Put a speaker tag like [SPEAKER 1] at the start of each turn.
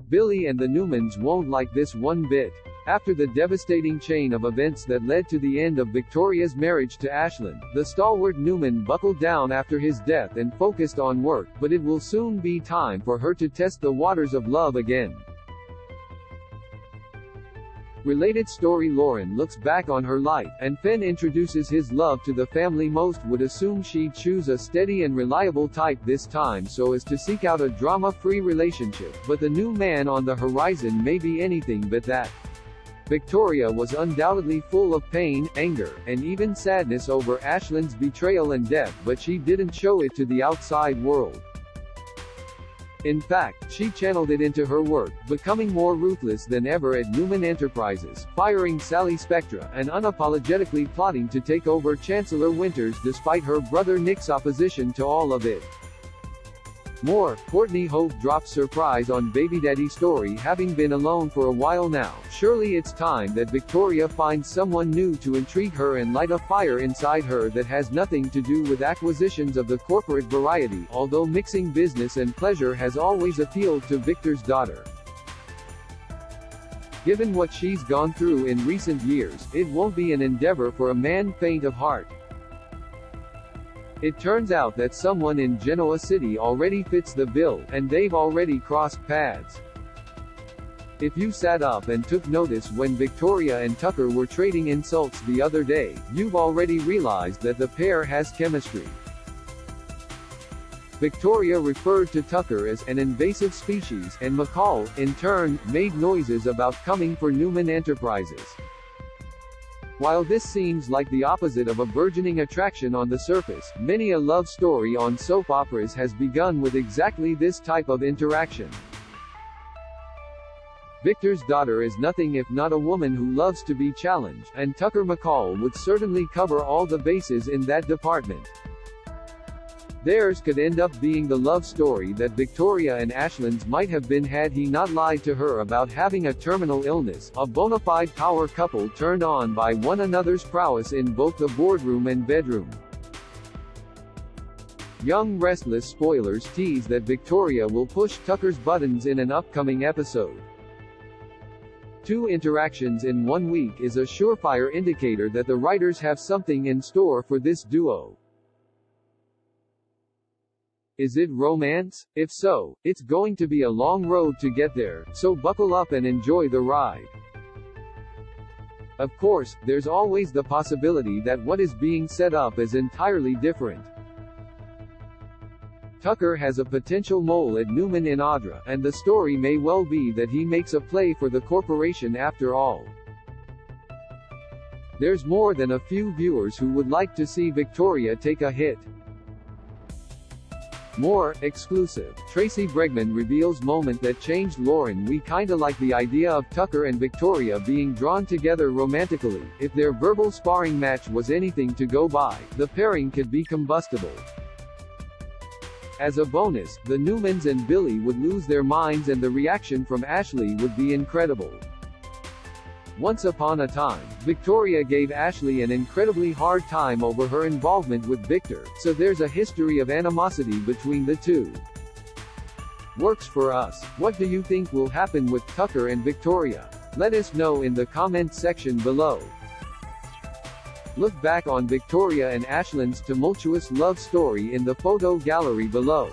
[SPEAKER 1] Billy and the Newmans won't like this one bit. After the devastating chain of events that led to the end of Victoria's marriage to Ashland, the stalwart Newman buckled down after his death and focused on work, but it will soon be time for her to test the waters of love again. Related story: Lauren looks back on her life, and Fen introduces his love to the family. Most would assume she'd choose a steady and reliable type this time so as to seek out a drama-free relationship, but the new man on the horizon may be anything but that. Victoria was undoubtedly full of pain, anger, and even sadness over Ashland's betrayal and death, but she didn't show it to the outside world. In fact, she channeled it into her work, becoming more ruthless than ever at Newman Enterprises, firing Sally Spectra, and unapologetically plotting to take over Chancellor Winters despite her brother Nick's opposition to all of it. More, Courtney Hope drops surprise on baby daddy story. Having been alone for a while now, surely it's time that Victoria finds someone new to intrigue her and light a fire inside her that has nothing to do with acquisitions of the corporate variety, although mixing business and pleasure has always appealed to Victor's daughter. Given what she's gone through in recent years, it won't be an endeavor for a man faint of heart. It turns out that someone in Genoa City already fits the bill, and they've already crossed paths. If you sat up and took notice when Victoria and Tucker were trading insults the other day, you've already realized that the pair has chemistry. Victoria referred to Tucker as an invasive species, and McCall, in turn, made noises about coming for Newman Enterprises. While this seems like the opposite of a burgeoning attraction on the surface, many a love story on soap operas has begun with exactly this type of interaction. Victor's daughter is nothing if not a woman who loves to be challenged, and Tucker McCall would certainly cover all the bases in that department. Theirs could end up being the love story that Victoria and Ashland's might have been had he not lied to her about having a terminal illness, a bona fide power couple turned on by one another's prowess in both the boardroom and bedroom. Young Restless spoilers tease that Victoria will push Tucker's buttons in an upcoming episode. 2 interactions in 1 week is a surefire indicator that the writers have something in store for this duo. Is it romance? If so, it's going to be a long road to get there, so buckle up and enjoy the ride. Of course, there's always the possibility that what is being set up is entirely different. Tucker has a potential mole at Newman in Audra, and the story may well be that he makes a play for the corporation after all. There's more than a few viewers who would like to see Victoria take a hit. More, exclusive. Tracy Bregman reveals moment that changed Lauren. We kinda like the idea of Tucker and Victoria being drawn together romantically. If their verbal sparring match was anything to go by, the pairing could be combustible. As a bonus, the Newmans and Billy would lose their minds and the reaction from Ashley would be incredible. Once upon a time, Victoria gave Ashley an incredibly hard time over her involvement with Victor, so there's a history of animosity between the two. Works for us. What do you think will happen with Tucker and Victoria? Let us know in the comment section below. Look back on Victoria and Ashland's tumultuous love story in the photo gallery below.